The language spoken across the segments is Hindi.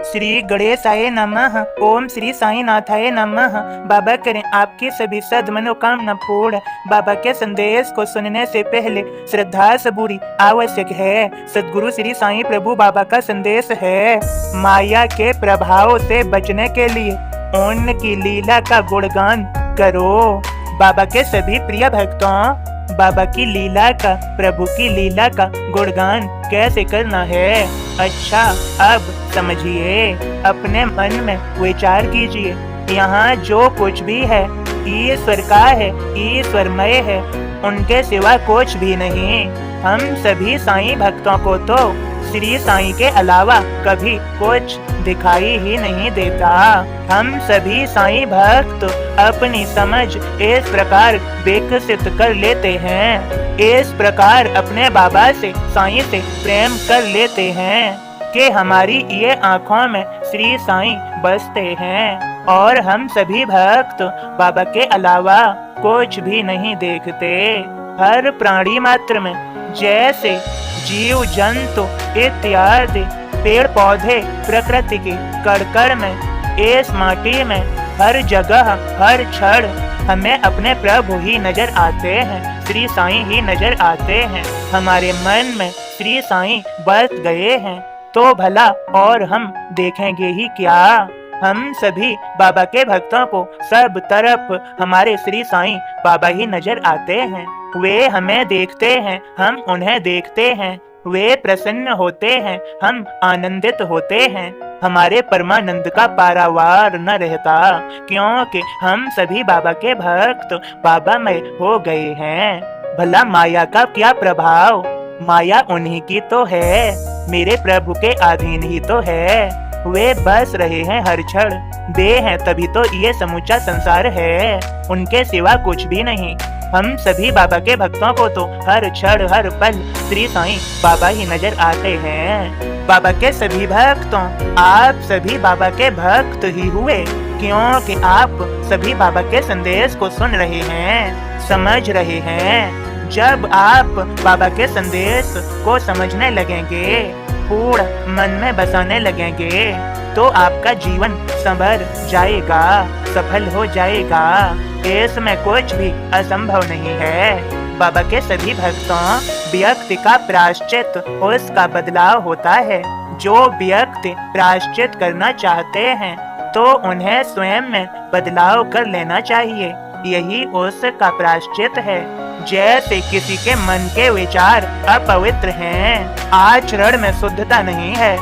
श्री गणेशाय नमः। ओम श्री साईनाथाय नमः। बाबा करें आपकी सभी सद मनोकामना पूर्ण। बाबा के संदेश को सुनने से पहले श्रद्धा सबूरी आवश्यक है। सदगुरु श्री साईं प्रभु बाबा का संदेश है, माया के प्रभाव से बचने के लिए उनकी लीला का गुणगान करो। बाबा के सभी प्रिय भक्तों, बाबा की लीला का, प्रभु की लीला का गुणगान कैसे करना है? अच्छा, अब समझिए, अपने मन में विचार कीजिए, यहाँ जो कुछ भी है ईश्वर का है, ईश्वरमय है, उनके सिवा कुछ भी नहीं। हम सभी साईं भक्तों को तो श्री साईं के अलावा कभी कुछ दिखाई ही नहीं देता। हम सभी साईं भक्त अपनी समझ इस प्रकार विकसित कर लेते हैं, इस प्रकार अपने बाबा से, साईं से प्रेम कर लेते हैं कि हमारी ये आँखों में श्री साईं बसते हैं और हम सभी भक्त बाबा के अलावा कुछ भी नहीं देखते। हर प्राणी मात्र में, जैसे जीव जंतु इत्यादि, पेड़ पौधे, प्रकृति के कण में, इस माटी में, हर जगह, हर क्षण हमें अपने प्रभु ही नजर आते हैं, श्री साईं ही नजर आते हैं। हमारे मन में श्री साईं बस गए हैं तो भला और हम देखेंगे ही क्या? हम सभी बाबा के भक्तों को सब तरफ हमारे श्री साईं बाबा ही नजर आते हैं। वे हमें देखते हैं, हम उन्हें देखते हैं। वे प्रसन्न होते हैं, हम आनंदित होते हैं। हमारे परमानंद का पारावार न रहता, क्योंकि हम सभी बाबा के भक्त बाबामय हो गए हैं। भला माया का क्या प्रभाव? माया उन्हीं की तो है, मेरे प्रभु के अधीन ही तो है। वे बस रहे हैं हर क्षण, वे हैं तभी तो ये समूचा संसार है, उनके सिवा कुछ भी नहीं। हम सभी बाबा के भक्तों को तो हर क्षण, हर पल श्री साईं बाबा ही नजर आते हैं। बाबा के सभी भक्तों, आप सभी बाबा के भक्त ही हुए, क्योंकि आप सभी बाबा के संदेश को सुन रहे हैं, समझ रहे हैं। जब आप बाबा के संदेश को समझने लगेंगे, पूर्ण मन में बसाने लगेंगे, तो आपका जीवन संभर जाएगा, सफल हो जाएगा। इसमें कुछ भी असंभव नहीं है। बाबा के सभी भक्तों, व्यक्ति का प्रायश्चित उसका बदलाव होता है। जो व्यक्ति प्रायश्चित करना चाहते हैं तो उन्हें स्वयं में बदलाव कर लेना चाहिए, यही उसका प्रायश्चित है। जैसे किसी के मन के विचार अपवित्र हैं, आचरण में शुद्धता नहीं है,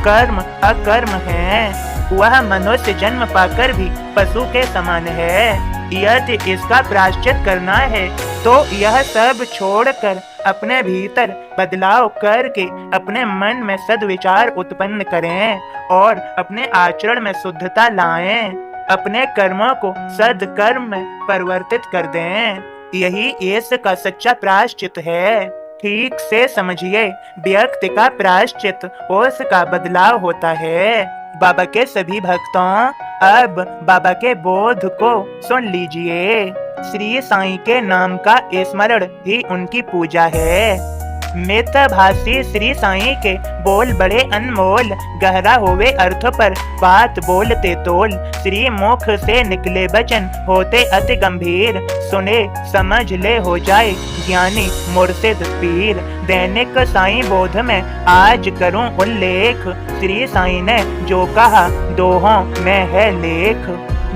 कर्म अकर्म है, वह मनुष्य जन्म पाकर भी पशु के समान है। यदि इसका प्रायश्चित करना है तो यह सब छोड़कर अपने भीतर बदलाव करके अपने मन में सद्विचार उत्पन्न करें और अपने आचरण में शुद्धता लाएं, अपने कर्मों को सद्कर्म में परिवर्तित कर दें। यही इसका सच्चा प्रायश्चित है। ठीक से समझिए, व्यक्ति का प्रायश्चित उसका बदलाव होता है। बाबा के सभी भक्तों, अब बाबा के बोध को सुन लीजिए। श्री साईं के नाम का स्मरण ही उनकी पूजा है। मितभाषी श्री साईं के बोल बड़े अनमोल, गहरा होवे अर्थ पर बात बोलते तोल। श्री मुख से निकले वचन होते अति गंभीर, सुने समझ ले हो जाए ज्ञानी मुर्शिद पीर। दैनिक साईं बोध में आज करूं उल्लेख, श्री साईं ने जो कहा दोहों में है लेख।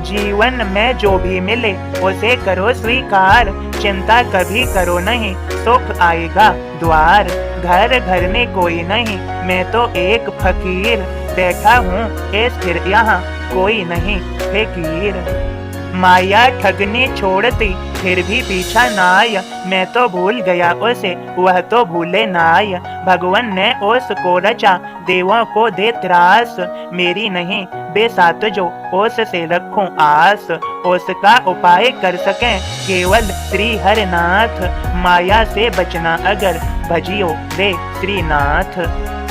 जीवन में जो भी मिले उसे करो स्वीकार, चिंता कभी करो नहीं, सुख आएगा द्वार। घर घर में कोई नहीं, मैं तो एक फकीर, बैठा हूँ स्थिर यहाँ कोई नहीं फकीर। माया ठगनी छोड़ती फिर भी पीछा नाय, मैं तो भूल गया उसे वह तो भूले नाय। भगवान ने उसको रचा देवों को दे त्रास, मेरी नहीं बेसात जो उससे रखूं आस। उसका उपाय कर सकें केवल श्री हरनाथ, माया से बचना अगर भजियो रे श्रीनाथ।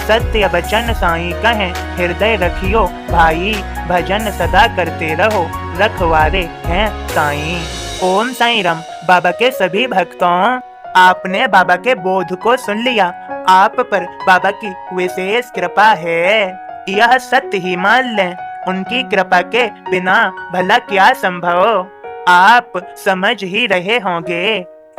सत्य वचन साईं कहें हृदय रखियो भाई, भजन सदा करते रहो रखवारे हैं साईं। ओम साईं राम। बाबा के सभी भक्तों, आपने बाबा के बोध को सुन लिया। आप पर बाबा की विशेष कृपा है। यह सत्य ही मान लें, उनकी कृपा के बिना भला क्या संभव। आप समझ ही रहे होंगे,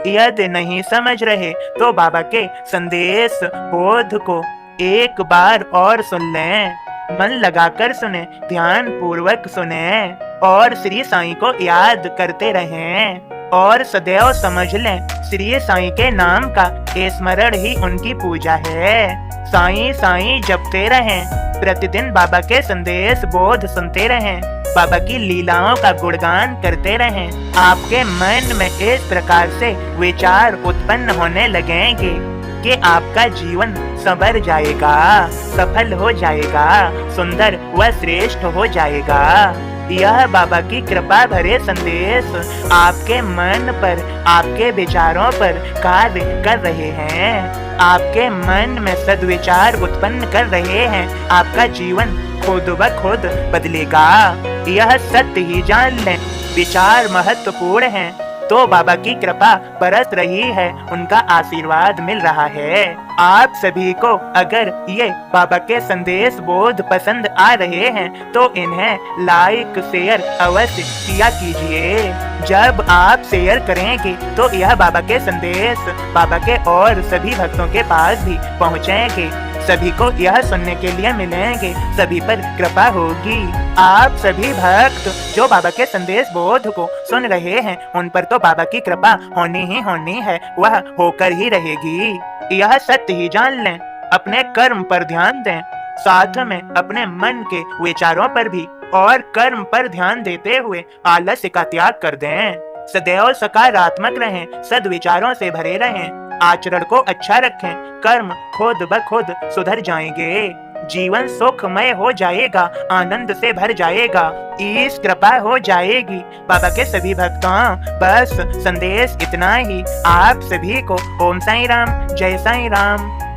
यदि नहीं समझ रहे तो बाबा के संदेश बोध को एक बार और सुन लें। मन लगाकर सुने, ध्यान पूर्वक सुने और श्री साईं को याद करते रहें और सदैव समझ लें श्री साईं के नाम का स्मरण ही उनकी पूजा है। साईं साईं जपते रहें, प्रतिदिन बाबा के संदेश बोध सुनते रहें, बाबा की लीलाओं का गुणगान करते रहें। आपके मन में इस प्रकार से विचार उत्पन्न होने लगेंगे कि आपका जीवन संवर जाएगा, सफल हो जाएगा, सुंदर व श्रेष्ठ हो जाएगा। यह बाबा की कृपा भरे संदेश आपके मन पर, आपके विचारों पर कार्य कर रहे हैं, आपके मन में सद्विचार उत्पन्न कर रहे हैं। आपका जीवन खुद ब खुद बदलेगा, यह सत्य ही जान लें। विचार महत्वपूर्ण हैं तो बाबा की कृपा बरस रही है, उनका आशीर्वाद मिल रहा है। आप सभी को अगर ये बाबा के संदेश बोध पसंद आ रहे हैं तो इन्हें लाइक शेयर अवश्य किया कीजिए। जब आप शेयर करेंगे तो यह बाबा के संदेश बाबा के और सभी भक्तों के पास भी पहुँचेंगे, सभी को यह सुनने के लिए मिलेंगे, सभी पर कृपा होगी। आप सभी भक्त जो बाबा के संदेश बोध को सुन रहे हैं उन पर तो बाबा की कृपा होनी ही होनी है, वह होकर ही रहेगी, यह सत्य ही जान लें। अपने कर्म पर ध्यान दें, साथ में अपने मन के विचारों पर भी, और कर्म पर ध्यान देते हुए आलस्य का त्याग कर दें। सदैव सकारात्मक रहें, सद्विचारों से भरे रहें, आचरण को अच्छा रखें, कर्म खुद ब खुद सुधर जाएंगे, जीवन सुखमय हो जाएगा, आनंद से भर जाएगा, ईश कृपा हो जाएगी। बाबा के सभी भक्तों, बस संदेश इतना ही। आप सभी को ओम साईं राम, जय साईं राम।